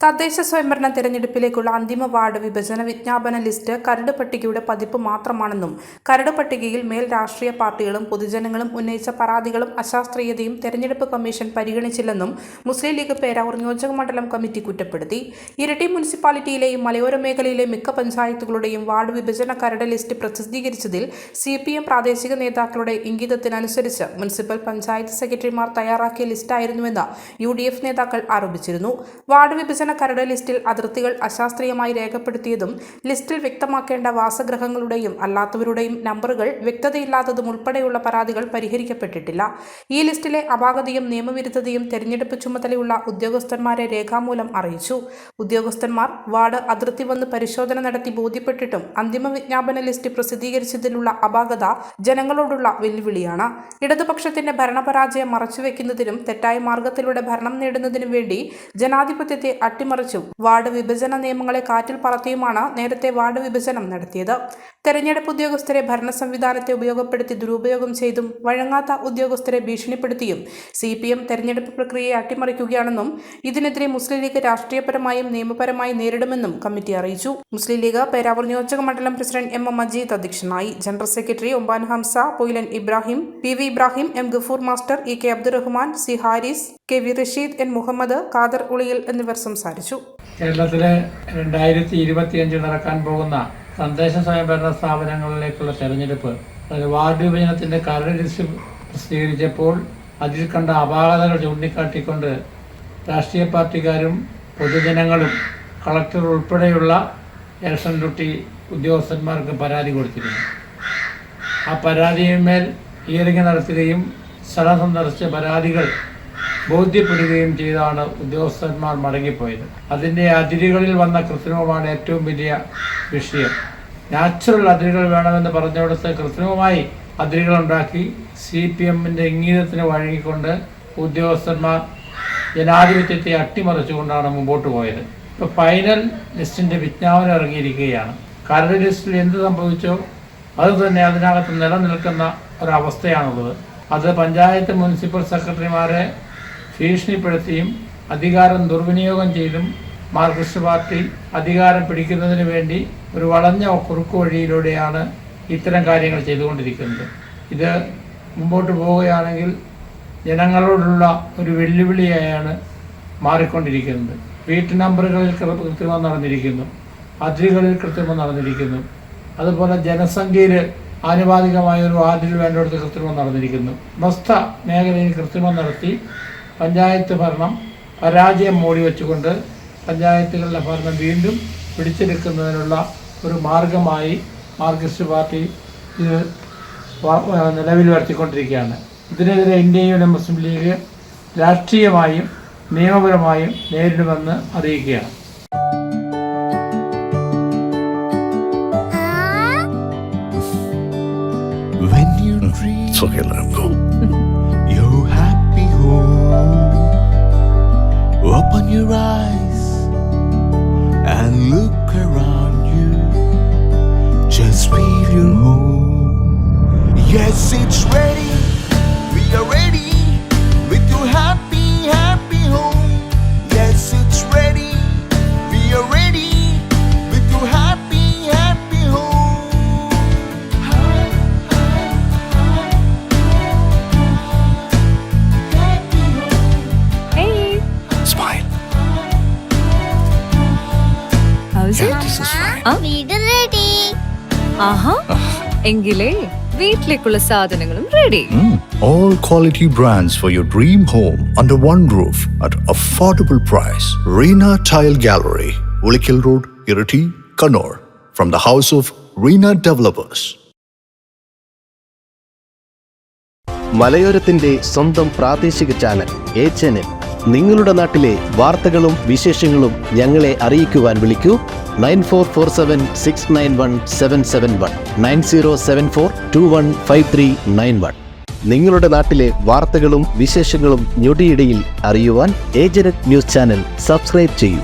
തദ്ദേശ സ്വയംഭരണ തെരഞ്ഞെടുപ്പിലേക്കുള്ള അന്തിമ വാർഡ് വിഭജന വിജ്ഞാപന ലിസ്റ്റ് കരട് പട്ടികയുടെ പതിപ്പ് മാത്രമാണെന്നും കരട് പട്ടികയിൽ മേൽ രാഷ്ട്രീയ പാർട്ടികളും പൊതുജനങ്ങളും ഉന്നയിച്ച പരാതികളും അശാസ്ത്രീയതയും തെരഞ്ഞെടുപ്പ് കമ്മീഷൻ പരിഗണിച്ചില്ലെന്നും മുസ്ലിം ലീഗ് പേരാവൂർ നിയോജകമണ്ഡലം കമ്മിറ്റി കുറ്റപ്പെടുത്തി. ഇരിട്ടി മുനിസിപ്പാലിറ്റിയിലെയും മലയോര മേഖലയിലെ മിക്ക പഞ്ചായത്തുകളുടെയും വാർഡ് വിഭജന കരട് ലിസ്റ്റ് പ്രസിദ്ധീകരിച്ചതിൽ CPM പ്രാദേശിക നേതാക്കളുടെ ഇംഗിതത്തിനനുസരിച്ച് മുനിസിപ്പൽ പഞ്ചായത്ത് സെക്രട്ടറിമാർ തയ്യാറാക്കിയ ലിസ്റ്റായിരുന്നുവെന്ന് UDF നേതാക്കൾ ആരോപിച്ചിരുന്നു. വാർഡ് വിഭജന കരട് ലിസ്റ്റിൽ അതിർത്തികൾ അശാസ്ത്രീയമായി രേഖപ്പെടുത്തിയതും ലിസ്റ്റിൽ വ്യക്തമാക്കേണ്ട വാസഗൃഹങ്ങളുടെയും അല്ലാത്തവരുടെയും നമ്പറുകൾ വ്യക്തതയില്ലാത്തതും ഉൾപ്പെടെയുള്ള പരാതികൾ പരിഹരിക്കപ്പെട്ടിട്ടില്ല. ഈ ലിസ്റ്റിലെ അപാകതയും നിയമവിരുദ്ധതയും തെരഞ്ഞെടുപ്പ് ചുമതലയുള്ള ഉദ്യോഗസ്ഥന്മാരെ രേഖാമൂലം അറിയിച്ചു. ഉദ്യോഗസ്ഥന്മാർ വാർഡ് അതിർത്തി വന്ന് പരിശോധന നടത്തി ബോധ്യപ്പെട്ടിട്ടും അന്തിമ വിജ്ഞാപന ലിസ്റ്റ് പ്രസിദ്ധീകരിച്ചതിലുള്ള അപാകത ജനങ്ങളോടുള്ള വെല്ലുവിളിയാണ്. ഇടതുപക്ഷത്തിന്റെ ഭരണപരാജയം മറച്ചുവെക്കുന്നതിനും തെറ്റായ മാർഗത്തിലൂടെ ഭരണം നേടുന്നതിനും വേണ്ടി ജനാധിപത്യത്തെ അട്ടിമറിച്ചും വാർഡ് വിഭജന നിയമങ്ങളെ കാറ്റിൽ പറത്തിയുമാണ് നേരത്തെ വാർഡ് വിഭജനം നടത്തിയത്. തെരഞ്ഞെടുപ്പ് ഉദ്യോഗസ്ഥരെ ഭരണ സംവിധാനത്തെ ഉപയോഗപ്പെടുത്തി ദുരുപയോഗം ചെയ്തും വഴങ്ങാത്ത ഉദ്യോഗസ്ഥരെ ഭീഷണിപ്പെടുത്തിയും CPM തെരഞ്ഞെടുപ്പ് പ്രക്രിയയെ അട്ടിമറിക്കുകയാണെന്നും ഇതിനെതിരെ മുസ്ലിം ലീഗ് രാഷ്ട്രീയപരമായും നിയമപരമായും നേരിടുമെന്നും കമ്മിറ്റി അറിയിച്ചു. മുസ്ലിം ലീഗ് പേരാവൂർ നിയോജകമണ്ഡലം പ്രസിഡന്റ് M. മജീദ് അധ്യക്ഷനായി. General secretary Omban Hamsa, Poyilan Ibrahim, PV Ibrahim, M. Gafoor master, EK Abdurahman, C. Haris, KV Rasheed, N. Muhammad, Khader Uliyil എന്നിവർ സംസാരിച്ചു. കേരളത്തിലെ 2025 നടക്കാൻ പോകുന്ന തദ്ദേശ സ്വയംഭരണ സ്ഥാപനങ്ങളിലേക്കുള്ള തെരഞ്ഞെടുപ്പ് വാർഡ് വിഭജനത്തിന്റെ കരട് ലിസ്റ്റ് പ്രസിദ്ധീകരിച്ചപ്പോൾ അതിൽ കണ്ട അപാകതകൾ ചൂണ്ടിക്കാട്ടിക്കൊണ്ട് രാഷ്ട്രീയ പാർട്ടിക്കാരും പൊതുജനങ്ങളും കളക്ടർ ഉൾപ്പെടെയുള്ള ഇലക്ഷൻ ഡ്യൂട്ടി ഉദ്യോഗസ്ഥന്മാർക്ക് പരാതി കൊടുത്തിരുന്നു. ആ പരാതിയിന്മേൽ ഹിയറിംഗ് നടത്തുകയും സ്ഥലം സന്ദർശിച്ച പരാതികൾ ബോധ്യപ്പെടുകയും ചെയ്താണ് ഉദ്യോഗസ്ഥന്മാർ മടങ്ങിപ്പോയത്. അതിൻ്റെ അതിരുകളിൽ വന്ന കൃത്രിമമാണ് ഏറ്റവും വലിയ വിഷയം. നാച്ചുറൽ അതിരുകൾ വേണമെന്ന് പറഞ്ഞുകൊടുത്ത് കൃത്രിമമായി അതിരുകളുണ്ടാക്കി CPMന്റെ ഇംഗിതത്തിന് വഴങ്ങിക്കൊണ്ട് ഉദ്യോഗസ്ഥന്മാർ ജനാധിപത്യത്തെ അട്ടിമറിച്ചുകൊണ്ടാണ് മുമ്പോട്ട് പോയത്. ഇപ്പോൾ ഫൈനൽ ലിസ്റ്റിൻ്റെ വിജ്ഞാപനം ഇറങ്ങിയിരിക്കുകയാണ്. കരട് ലിസ്റ്റിൽ എന്ത് സംഭവിച്ചോ അത് തന്നെ അതിനകത്ത് നിലനിൽക്കുന്ന ഒരവസ്ഥയാണുള്ളത്. അത് പഞ്ചായത്ത് മുനിസിപ്പൽ സെക്രട്ടറിമാരെ ഭീഷണിപ്പെടുത്തിയും അധികാരം ദുർവിനിയോഗം ചെയ്തും മാർക്സിസ്റ്റ് പാർട്ടി അധികാരം പിടിക്കുന്നതിന് വേണ്ടി ഒരു വളഞ്ഞ കുറുക്കു വഴിയിലൂടെയാണ് ഇത്തരം കാര്യങ്ങൾ ചെയ്തുകൊണ്ടിരിക്കുന്നത്. ഇത് മുമ്പോട്ട് പോവുകയാണെങ്കിൽ ജനങ്ങളോടുള്ള ഒരു വെല്ലുവിളിയായാണ് മാറിക്കൊണ്ടിരിക്കുന്നത്. വീട്ടു നമ്പറുകളിൽ കൃത്രിമം നടന്നിരിക്കുന്നു, അതിരുകളിൽ കൃത്രിമം നടന്നിരിക്കുന്നു, അതുപോലെ ജനസംഖ്യയിൽ ആനുപാതികമായ ഒരു വാർഡിൽ വേണ്ടിടത്ത് കൃത്രിമം നടന്നിരിക്കുന്നു. മസ്ത മേഖലയിൽ കൃത്രിമം നടത്തി പഞ്ചായത്ത് ഭരണം പരാജയം മൂടി വെച്ചുകൊണ്ട് പഞ്ചായത്തുകളുടെ ഭരണം വീണ്ടും പിടിച്ചെടുക്കുന്നതിനുള്ള ഒരു മാർഗമായി മാർക്സിസ്റ്റ് പാർട്ടി ഇത് നിലവിൽ വരുത്തിക്കൊണ്ടിരിക്കുകയാണ്. ഇതിനെതിരെ ഇന്ത്യയുടെ മുസ്ലിം ലീഗ് രാഷ്ട്രീയമായും നിയമപരമായും നേരിടുമെന്ന് അറിയിക്കുകയാണ്. Open your eyes and look around you. Just feel your home. Yes, it's ready. We are ready with your happy, happy home. Yes, it's ready. We are ready with your happy, happy home. Smile. How's it? This is fine. വീട് ready. ആഹാ, എങ്കിലേ വീട്ടിലേക്കുള്ള സാധനങ്ങളും ready. All quality brands for your dream home under one roof at affordable price. Reena Tile Gallery, Ulikil Road, Iriti, Kannur. From the house of Reena Developers. മലയോരത്തിന്റെ സ്വന്തം പ്രാദേശിക channel HNN. നിങ്ങളുടെ നാട്ടിലെ വാർത്തകളും വിശേഷങ്ങളും ഞങ്ങളെ അറിയിക്കുവാൻ വിളിക്കൂ 9447691771 9074215391. നിങ്ങളുടെ നാട്ടിലെ വാർത്തകളും വിശേഷങ്ങളും ഞൊടിയിടയിൽ അറിയുവാൻ ഏജന്റ് ന്യൂസ് ചാനൽ സബ്സ്ക്രൈബ് ചെയ്യൂ.